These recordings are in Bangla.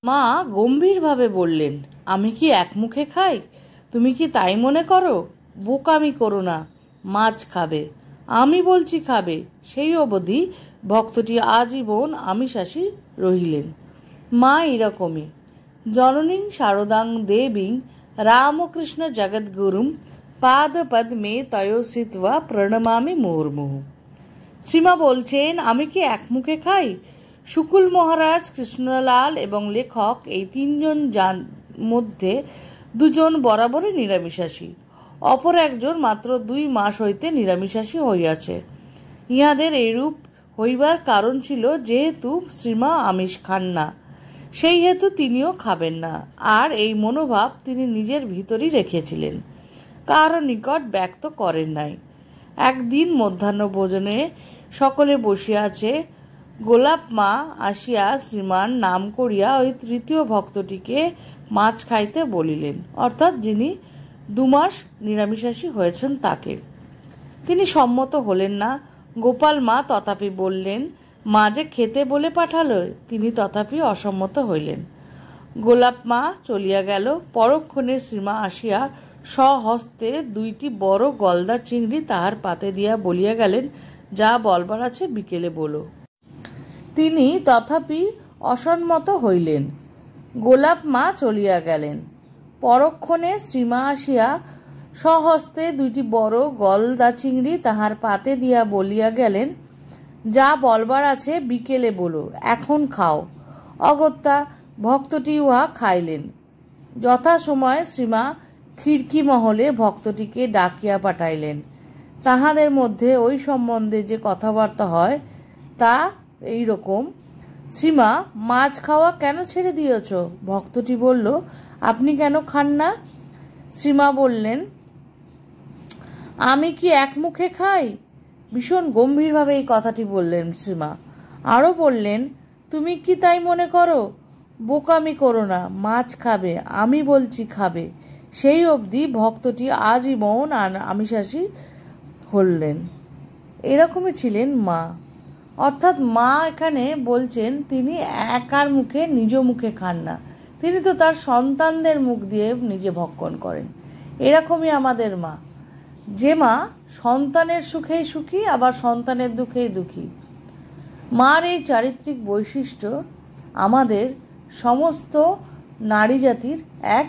মা গম্ভীরভাবে বললেন, আমি কি একমুখে খাই? তুমি কি তাই মনে করো? বোকামি করো না, মাছ খাবে, আমি বলছি খাবে। সেই অবধি ভক্তটি আজীবন আমিষাসী রহিলেন। মা এরকমই। জননীং শারদাং দেবীং রামকৃষ্ণ জগদ্গুরুম পাদপদ্মে তয়োসিত্বা প্রণমামি মুহুর্মুহু। শ্রীমা বলছেন, আমি কি একমুখে খাই? শুকুল মহারাজ, কৃষ্ণলাল এবং লেখক এই তিনজন মধ্যে দুজন বরাবরই নিরামিষাসী, অপর একজন মাত্র 2 মাস হইতে নিরামিষাসী হইয়াছে। ইহাদের এইরূপ হইবার কারণ ছিল, যেহেতু শ্রীমা আমিষ খান না, সেই হেতু তিনিও খাবেন না। আর এই মনোভাব তিনি নিজের ভিতরই রেখেছিলেন, কারো নিকট ব্যক্ত করেন নাই। একদিন মধ্যাহ্ন ভোজনে সকলে বসিয়াছে। গোলাপ মা আসিয়া শ্রীমান নাম করিয়া ওই তৃতীয় ভক্তটিকে মাছ খাইতে বলিলেন, অর্থাৎ যিনি 2 মাস নিরামিষাসী হয়েছেন তাকে। তিনি সম্মত হলেন না। গোপাল মা তথাপি বললেন, মা যে খেতে বলে পাঠালো। তিনি তথাপি অসম্মত হইলেন। গোলাপ মা চলিয়া গেল। পরক্ষণে শ্রীমা আসিয়া স্বহস্তে 2টি বড় গলদা চিংড়ি তাহার পাতে দিয়া বলিয়া গেলেন, যা বলবার আছে বিকেলে বলো। তিনি তথাপি অসম্মত হইলেন। গোলাপ মা চলিয়া গেলেন। পরক্ষণে শ্রীমা আসিয়া স্বহস্তে 2টি বড় গলদা চিংড়ি তাহার পাতে দিয়া বলিয়া গেলেন, যা বলবার আছে বিকেলে বলো, এখন খাও। অগত্যা ভক্তটি উহা খাইলেন। যথাসময়ে শ্রীমা খিড়কি মহলে ভক্তটিকে ডাকিয়া পাঠাইলেন। তাহাদের মধ্যে ওই সম্বন্ধে যে কথাবার্তা হয় তা এই রকম, শ্রীমা, মাছ খাওয়া কেন ছেড়ে দিয়েছ? ভক্তটি বলল, আপনি কেন খান না? শ্রীমা বললেন, আমি কি একমুখে খাই? ভীষণ গম্ভীরভাবে এই কথাটি বললেন শ্রীমা। আরও বললেন, তুমি কি তাই মনে করো? বোকামি করো না, মাছ খাবে, আমি বলছি খাবে। সেই অবধি ভক্তটি আজীবন আমিষাসী হলেন। এরকমই ছিলেন মা। অর্থাৎ মা এখানে বলছেন, তিনি একার মুখে নিজ মুখে খান না, তিনি তো তার সন্তানদের মুখ দিয়ে নিজে ভক্ষণ করেন। এরকমই আমাদের মা, যে মা সন্তানের সুখেই সুখী, আবার সন্তানের দুঃখেই দুঃখী। মার এই চারিত্রিক বৈশিষ্ট্য আমাদের সমস্ত নারী জাতির এক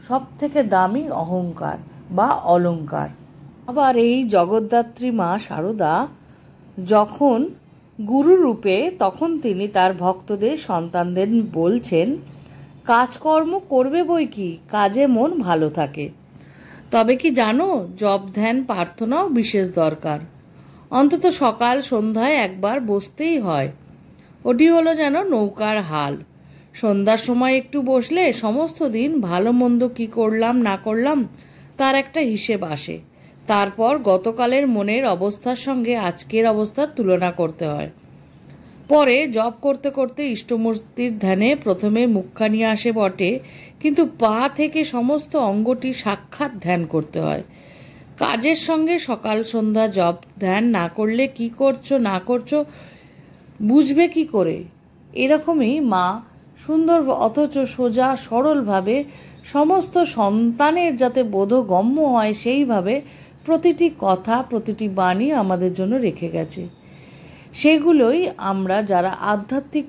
সবথেকে দামি অহংকার বা অলংকার। আবার এই জগদ্ধাত্রী মা শারদা যখন গুরু রূপে, তখন তিনি তার ভক্তদের, সন্তানদের বলছেন, কাজকর্ম করবে বই কি, কাজে মন ভালো থাকে। তবে কি জানো, জপ ধ্যান প্রার্থনাও বিশেষ দরকার। অন্তত সকাল সন্ধ্যায় একবার বসতেই হয়। ওটি হলো যেন নৌকার হাল। সন্ধ্যার সময় একটু বসলে সমস্ত দিন ভালো মন্দ কি করলাম না করলাম তার একটা হিসেব আসে। তারপর গতকালের মনের অবস্থার সঙ্গে আজকের অবস্থার তুলনা করতে হয়। পরে জপ করতে করতে ইষ্টমূর্তির ধ্যানে প্রথমে মুখখানি আসে বটে, কিন্তু পা থেকে সমস্ত অঙ্গটি সাক্ষাৎ ধ্যান করতে হয়। কাজের সঙ্গে সকাল সন্ধ্যা জপ ধ্যান না করলে কি করছো না করছো বুঝবে কি করে? এরকমই মা সুন্দর অথচ সোজা সরলভাবে সমস্ত সন্তানের যাতে বোধগম্য হয় সেইভাবে প্রতিটি কথা, প্রতিটি বাণী আমাদের জন্য রেখে গেছে। সেগুলোই আমরা যারা আধ্যাত্মিক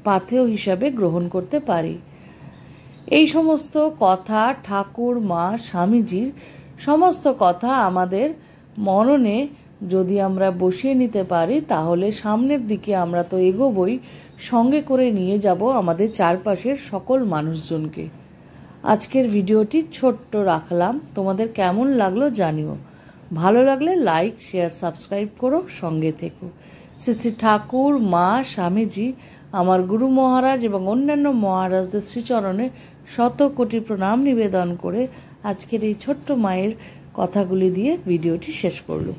পাথেয় হিসাবে গ্রহণ করতে পারি। এই সমস্ত কথা ঠাকুর, মা, স্বামীজির সমস্ত কথা আমাদের মননে যদি আমরা বসিয়ে নিতে পারি, তাহলে সামনের দিকে আমরা তো এগোবই, সঙ্গে করে নিয়ে যাব আমাদের চারপাশের সকল মানুষজনকে। আজকের ভিডিওটি ছোট্ট রাখলাম, তোমাদের কেমন লাগলো জানিও। ভালো লাগলে লাইক, শেয়ার, সাবস্ক্রাইব করো, সঙ্গে থেকো। শ্রী শ্রী ঠাকুর, মা, স্বামীজি, আমার গুরু মহারাজ এবং অন্যান্য মহারাজদের শ্রীচরণে শত কোটি প্রণাম নিবেদন করে আজকের এই ছোট্ট মায়ের কথাগুলি দিয়ে ভিডিওটি শেষ করলাম।